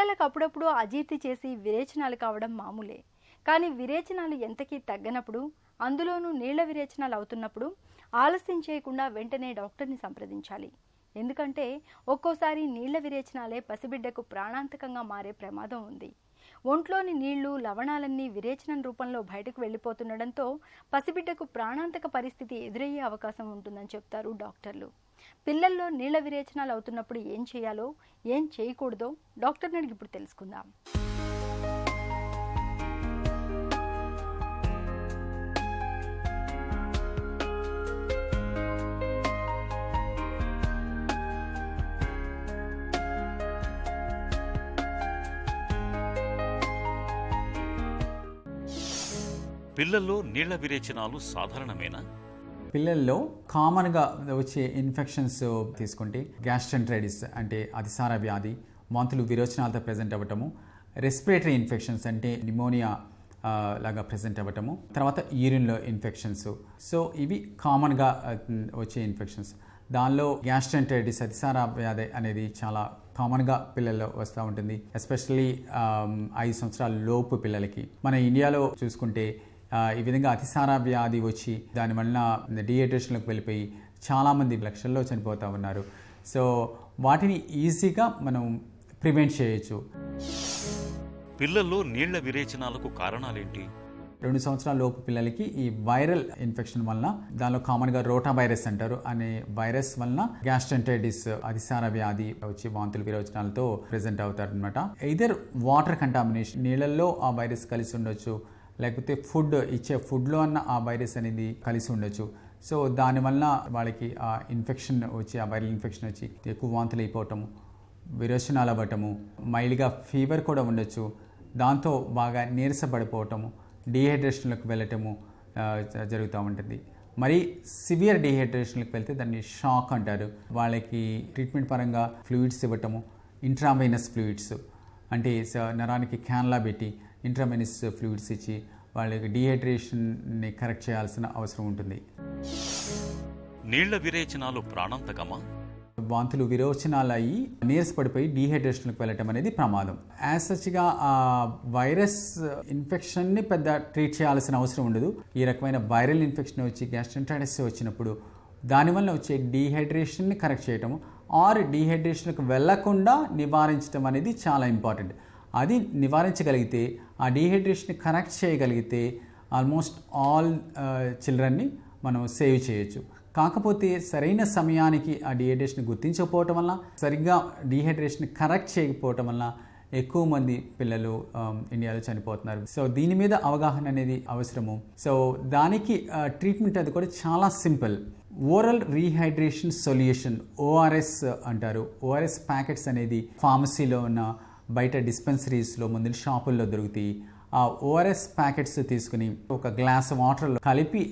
పిల్లలకు అప్పుడప్పుడు అజీర్తి చేసి విరేచనాలు కావడం మామూలే. కానీ విరేచనాలు ఎంతకీ తగ్గనప్పుడు, అందులోనూ నీళ్ల విరేచనాలు అవుతున్నప్పుడు ఆలస్యం చేయకుండా వెంటనే డాక్టర్ని సంప్రదించాలి. ఎందుకంటే ఒక్కోసారి నీళ్ల విరేచనాలే పసిబిడ్డకు ప్రాణాంతకంగా మారే ప్రమాదం ఉంది. ఒంట్లోని నీళ్లు, లవణాలన్నీ విరేచనం రూపంలో బయటకు వెళ్ళిపోతుండడంతో పసిబిడ్డకు ప్రాణాంతక పరిస్థితి ఎదురయ్యే అవకాశం ఉంటుందని చెప్తారు డాక్టర్లు. పిల్లల్లో నీళ్ల విరేచనాలు అవుతున్నప్పుడు ఏం చేయాలో, ఏం చేయకూడదో డాక్టర్ని అడిగి ఇప్పుడు తెలుసుకుందాం. పిల్లల్లో నీళ్ల విరేచనాలు సాధారణమేనా? పిల్లల్లో కామన్గా వచ్చే ఇన్ఫెక్షన్స్ తీసుకుంటే గ్యాస్ట్రెంటరైటిస్ అంటే అతిసార వ్యాధి, వాంతులు విరోచనాలతో ప్రజెంట్ అవ్వటము, రెస్పిరేటరీ ఇన్ఫెక్షన్స్ అంటే నిమోనియా లాగా ప్రజెంట్ అవ్వటము, తర్వాత యూరిన్లో ఇన్ఫెక్షన్స్. సో ఇవి కామన్గా వచ్చే ఇన్ఫెక్షన్స్. దానిలో గ్యాస్ట్రెంటరైటిస్ అతిసార వ్యాధి అనేది చాలా కామన్గా పిల్లల్లో వస్తూ ఉంటుంది, ఎస్పెషల్లీ 5 సంవత్సరాల లోపు పిల్లలకి. మన ఇండియాలో చూసుకుంటే ఈ విధంగా అతిసార వ్యాధి వచ్చి దానివల్ల డీహైడ్రేషన్లోకి వెళ్ళిపోయి చాలామంది లక్షల్లో చనిపోతూ ఉన్నారు. సో వాటిని ఈజీగా మనం ప్రివెంట్ చేయొచ్చు. పిల్లల్లో నీళ్ల విరేచనాలకు కారణాలేంటి? 2 సంవత్సరాల లోపు పిల్లలకి ఈ వైరల్ ఇన్ఫెక్షన్ వలన, దానిలో కామన్గా రోటా వైరస్ అంటారు అనే వైరస్ వలన గ్యాస్ట్రెంటరైటిస్ అతిసార వ్యాధి వచ్చి వాంతులు విరోచనాలతో ప్రెజెంట్ అవుతారు అనమాట. ఎయిదర్ వాటర్ కంటామినేషన్, నీళ్ళల్లో ఆ వైరస్ కలిసి ఉండొచ్చు, లేకపోతే ఇచ్చే ఫుడ్లో అన్న ఆ వైరస్ అనేది కలిసి ఉండొచ్చు. సో దానివల్ల వాళ్ళకి ఆ ఇన్ఫెక్షన్ వచ్చి, ఆ వైరల్ ఇన్ఫెక్షన్ వచ్చి ఎక్కువ వాంతులు అయిపోవటము, విరోచనాలు అవ్వటము, మైల్డ్గా ఫీవర్ కూడా ఉండొచ్చు, దాంతో బాగా నీరసపడిపోవటము, డీహైడ్రేషన్లోకి వెళ్ళటము జరుగుతూ ఉంటుంది. మరి సివియర్ డీహైడ్రేషన్లోకి వెళ్తే దాన్ని షాక్ అంటారు. వాళ్ళకి ట్రీట్మెంట్ పరంగా ఫ్లూయిడ్స్ ఇవ్వటము, ఇంట్రావెనస్ ఫ్లూయిడ్స్ అంటే నరానికి క్యాన్లా పెట్టి ఇంట్రావెనస్ ఫ్లూయిడ్స్ ఇచ్చి వాళ్ళకి డీహైడ్రేషన్ని కరెక్ట్ చేయాల్సిన అవసరం ఉంటుంది. నీళ్ల విరేచనాలు ప్రాణాంతకమా? వాంతులు విరోచనాలు అయ్యి నీరసపడిపోయి డీహైడ్రేషన్కి వెళ్ళటం అనేది ప్రమాదం. యాజ్ సచ్గా ఆ వైరస్ ఇన్ఫెక్షన్ని పెద్ద ట్రీట్ చేయాల్సిన అవసరం ఉండదు. ఈ రకమైన వైరల్ ఇన్ఫెక్షన్ వచ్చి గ్యాస్ట్రెంటరైటిస్ వచ్చినప్పుడు దానివల్ల వచ్చే డీహైడ్రేషన్ని కరెక్ట్ చేయటము ఆర్ డీహైడ్రేషన్కి వెళ్లకుండా నివారించడం అనేది చాలా ఇంపార్టెంట్. అది నివారించగలిగితే, ఆ డీహైడ్రేషన్ని కరెక్ట్ చేయగలిగితే ఆల్మోస్ట్ ఆల్ చిల్డ్రన్ని మనం సేవ్ చేయొచ్చు. కాకపోతే సరైన సమయానికి ఆ డీహైడ్రేషన్ గుర్తించకపోవటం వల్ల, సరిగ్గా డీహైడ్రేషన్ కరెక్ట్ చేయకపోవటం వల్ల ఎక్కువ మంది పిల్లలు ఇండియాలో చనిపోతున్నారు. సో దీని మీద అవగాహన అనేది అవసరము. సో దానికి ట్రీట్మెంట్ అది కూడా చాలా simple. Oral rehydration solution, ORS అంటారు. ORS ప్యాకెట్స్ అనేది ఫార్మసీలో ఉన్న, బయట డిస్పెన్సరీస్లో, మందుల షాపుల్లో దొరుకుతాయి. ఆ ORS ప్యాకెట్స్ తీసుకుని ఒక గ్లాస్ వాటర్లో కలిపి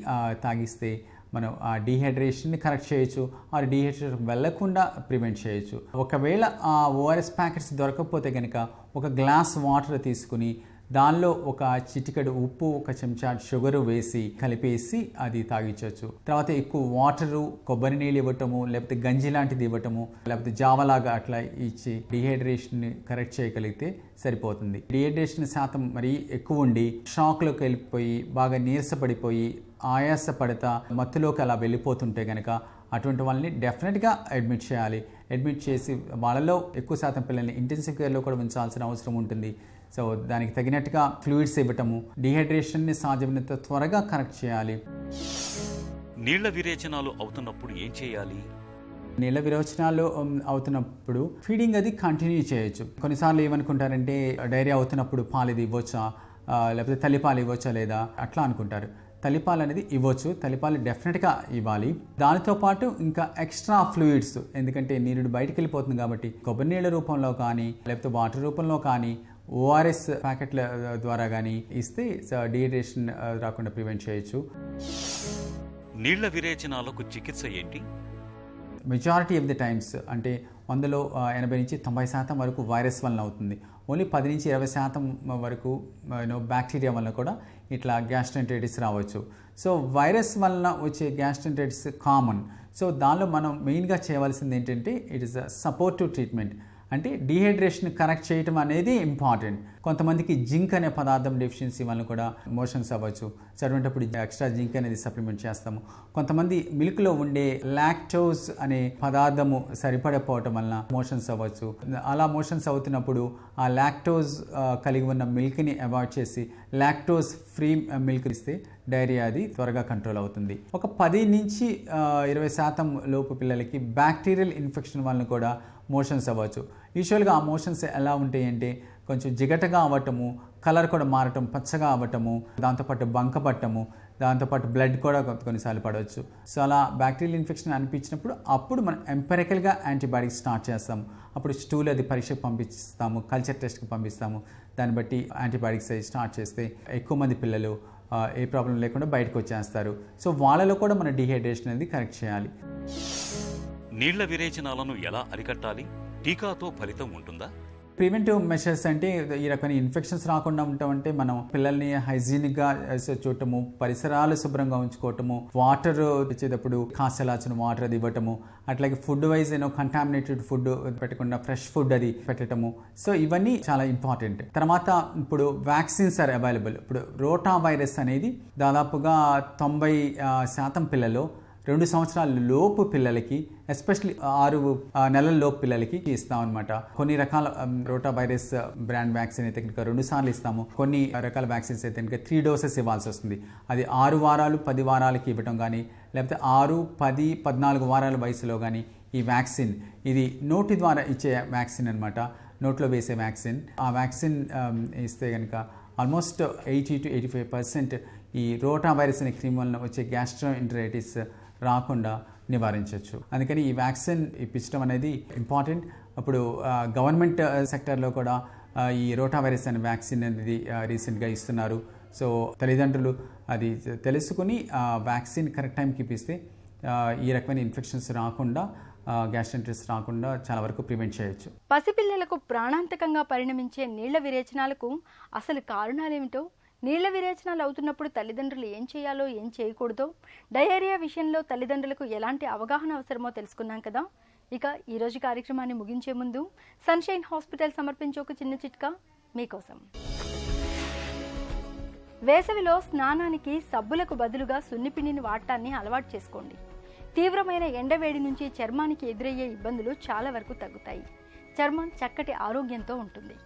తాగిస్తే మనం ఆ డీహైడ్రేషన్ని కరెక్ట్ చేయొచ్చు, ఆ డీహైడ్రేషన్ వెళ్లకుండా ప్రివెంట్ చేయొచ్చు. ఒకవేళ ఆ ORS ప్యాకెట్స్ దొరకకపోతే కనుక ఒక గ్లాస్ వాటర్ తీసుకుని దానిలో ఒక చిటికెడు ఉప్పు, ఒక చెంచా షుగరు వేసి కలిపేసి అది తాగించవచ్చు. తర్వాత ఎక్కువ వాటరు, కొబ్బరి నీళ్ళు ఇవ్వటము, లేకపోతే గంజి లాంటిది ఇవ్వటము, లేకపోతే జావలాగా అట్లా ఇచ్చి డీహైడ్రేషన్ని కరెక్ట్ చేయగలిగితే సరిపోతుంది. డీహైడ్రేషన్ శాతం మరీ ఎక్కువ ఉండి షాక్లోకి వెళ్ళిపోయి బాగా నీరసపడిపోయి ఆయాసపడతా మత్తులోకి అలా వెళ్ళిపోతుంటే కనుక అటువంటి వాళ్ళని డెఫినెట్గా అడ్మిట్ చేయాలి. అడ్మిట్ చేసి వాళ్ళలో ఎక్కువ శాతం పిల్లల్ని ఇంటెన్సివ్ కేర్లో కూడా ఉంచాల్సిన అవసరం ఉంటుంది. సో దానికి తగినట్టుగా ఫ్లూయిడ్స్ ఇవ్వటము, డీహైడ్రేషన్ని సాధ్యమైనంత త్వరగా కరెక్ట్ చేయాలి. నీళ్ల విరేచనాలు అవుతున్నప్పుడు ఏం చేయాలి? నీళ్ల విరోచనాలు అవుతున్నప్పుడు ఫీడింగ్ అది కంటిన్యూ చేయొచ్చు. కొన్నిసార్లు ఏమనుకుంటారంటే డైరియా అవుతున్నప్పుడు పాలు ఇది ఇవ్వచ్చా, లేకపోతే తల్లిపాలు ఇవ్వచ్చా లేదా అట్లా అనుకుంటారు. తల్లిపాలు అనేది ఇవ్వచ్చు, తల్లిపాలు డెఫినెట్గా ఇవ్వాలి. దానితో పాటు ఇంకా ఎక్స్ట్రా ఫ్లూయిడ్స్, ఎందుకంటే నీరు బయటకు వెళ్ళిపోతుంది కాబట్టి కొబ్బరి నీళ్ళ రూపంలో కానీ లేకపోతే వాటర్ రూపంలో కానీ ORS ప్యాకెట్ల ద్వారా కానీ ఇస్తే డీహైడ్రేషన్ రాకుండా ప్రివెంట్ చేయొచ్చు. నీళ్ల విరేచనాలకు చికిత్స ఏంటి? మెజారిటీ ఆఫ్ ది టైమ్స్ అంటే 100లో 80 నుంచి 90% వరకు వైరస్ వలన అవుతుంది. ఓన్లీ 10 నుంచి 20% వరకు బ్యాక్టీరియా వల్ల కూడా ఇట్లా గ్యాస్ట్రెంటరైటిస్ రావచ్చు. సో వైరస్ వలన వచ్చే గ్యాస్ట్రెంటరైటిస్ కామన్. సో దానిలో మనం మెయిన్గా చేయవలసింది ఏంటంటే it is a supportive treatment. అంటే డీహైడ్రేషన్ కరెక్ట్ చేయటం అనేది ఇంపార్టెంట్. కొంతమందికి జింక్ అనే పదార్థం డెఫిషియన్సీ వల్ల కూడా మోషన్స్ అవ్వచ్చు. చదివేటప్పుడు ఎక్స్ట్రా జింక్ అనేది సప్లిమెంట్ చేస్తాము. కొంతమంది మిల్క్లో ఉండే లాక్టోజ్ అనే పదార్థము సరిపడకపోవటం వలన మోషన్స్ అవ్వచ్చు. అలా మోషన్స్ అవుతున్నప్పుడు ఆ లాక్టోజ్ కలిగి ఉన్న మిల్క్ని అవాయిడ్ చేసి లాక్టోజ్ ఫ్రీ మిల్క్ ఇస్తే డైరియా అది త్వరగా కంట్రోల్ అవుతుంది. ఒక 10 నుంచి 20% లోపు పిల్లలకి బ్యాక్టీరియల్ ఇన్ఫెక్షన్ వలన కూడా మోషన్స్ అవ్వచ్చు. యూజువల్గా ఆ మోషన్స్ ఎలా ఉంటాయి అంటే కొంచెం జిగటగా అవ్వటము, కలర్ కూడా మారటం, పచ్చగా అవ్వటము, దాంతోపాటు బంకపట్టము, దాంతోపాటు బ్లడ్ కూడా కొన్నిసార్లు పడవచ్చు. సో అలా బ్యాక్టీరియల్ ఇన్ఫెక్షన్ అనిపించినప్పుడు అప్పుడు మనం ఎంపెరికల్గా యాంటీబయాటిక్స్ స్టార్ట్ చేస్తాము. అప్పుడు స్టూల్ అది పరీక్షకు పంపిస్తాము, కల్చర్ టెస్ట్కి పంపిస్తాము. దాన్ని బట్టి యాంటీబయాటిక్స్ అవి స్టార్ట్ చేస్తే ఎక్కువ మంది పిల్లలు ఏ ప్రాబ్లం లేకుండా బయటకు వచ్చేస్తారు. సో వాళ్ళలో కూడా మన డీహైడ్రేషన్ అనేది కరెక్ట్ చేయాలి. నీళ్ల విరేచనాలను ఎలా అరికట్టాలి? టీకాతో ఫలితం ఉంటుందా? ప్రివెంటివ్ మెషర్స్ అంటే ఈ రకమైన ఇన్ఫెక్షన్స్ రాకుండా ఉంటామంటే మనం పిల్లల్ని హైజీనిక్గా చూడటము, పరిసరాలు శుభ్రంగా ఉంచుకోవటము, వాటర్ ఇచ్చేటప్పుడు కాసలాచిన వాటర్ అది ఇవ్వటము, అట్లాగే ఫుడ్ వైజ్ కంటామినేటెడ్ ఫుడ్ పెట్టకుండా ఫ్రెష్ ఫుడ్ అది పెట్టడము. సో ఇవన్నీ చాలా ఇంపార్టెంట్. తర్వాత ఇప్పుడు వ్యాక్సిన్స్ ఆర్ అవైలబుల్. ఇప్పుడు రోటా వైరస్ అనేది దాదాపుగా 90% పిల్లలు 2 సంవత్సరాల లోపు పిల్లలకి, ఎస్పెషల్లీ 6 నెలల లోపు పిల్లలకి ఇస్తాం అనమాట. కొన్ని రకాల రోటా వైరస్ బ్రాండ్ వ్యాక్సిన్ అయితే కనుక 2 సార్లు ఇస్తాము. కొన్ని రకాల వ్యాక్సిన్స్ అయితే కనుక 3 డోసెస్ ఇవ్వాల్సి వస్తుంది. అది 6 వారాలు 10 వారాలకి ఇవ్వటం కానీ, లేకపోతే 6, 10, 14 వారాల వయసులో కానీ ఈ వ్యాక్సిన్, ఇది నోటి ద్వారా ఇచ్చే వ్యాక్సిన్ అనమాట, నోట్లో వేసే వ్యాక్సిన్. ఆ వ్యాక్సిన్ ఇస్తే కనుక ఆల్మోస్ట్ 80 to 85% ఈ రోటా వైరస్ అనే క్రిమి వలన వచ్చే గ్యాస్ట్రోఎంటరైటిస్ రాకుండా నివారించవచ్చు. అందుకని ఈ వ్యాక్సిన్ ఇప్పించడం అనేది ఇంపార్టెంట్. అప్పుడు గవర్నమెంట్ సెక్టర్లో కూడా ఈ రోటా వైరస్ అనే వ్యాక్సిన్ అనేది రీసెంట్గా ఇస్తున్నారు. సో తల్లిదండ్రులు అది తెలుసుకుని వ్యాక్సిన్ కరెక్ట్ టైంకి ఇప్పిస్తే ఈ రకమైన ఇన్ఫెక్షన్స్ రాకుండా, గ్యాస్ట్రైటిస్ రాకుండా చాలా వరకు ప్రివెంట్ చేయొచ్చు. పసిపిల్లలకు ప్రాణాంతకంగా పరిణమించే నీళ్ల విరేచనాలకు అసలు కారణాలేమిటో, నీళ్ల విరేచనాలు అవుతున్నప్పుడు తల్లిదండ్రులు ఏం చేయాలో ఏం చేయకూడదో, డయేరియా విషయంలో తల్లిదండ్రులకు ఎలాంటి అవగాహన అవసరమో తెలుసుకున్నాం కదా. ఇక ఈరోజు కార్యక్రమాన్ని ముగించే ముందు సన్షైన్ హాస్పిటల్ సమర్పించే ఒక చిన్న చిట్కా మీకోసం. వేసవిలో స్నానానికి సబ్బులకు బదులుగా సున్నిపిండిని వాడటాన్ని అలవాటు చేసుకోండి. తీవ్రమైన ఎండవేడి నుంచి చర్మానికి ఎదురయ్యే ఇబ్బందులు చాలా వరకు తగ్గుతాయి. చర్మం చక్కటి ఆరోగ్యంతో ఉంటుంది.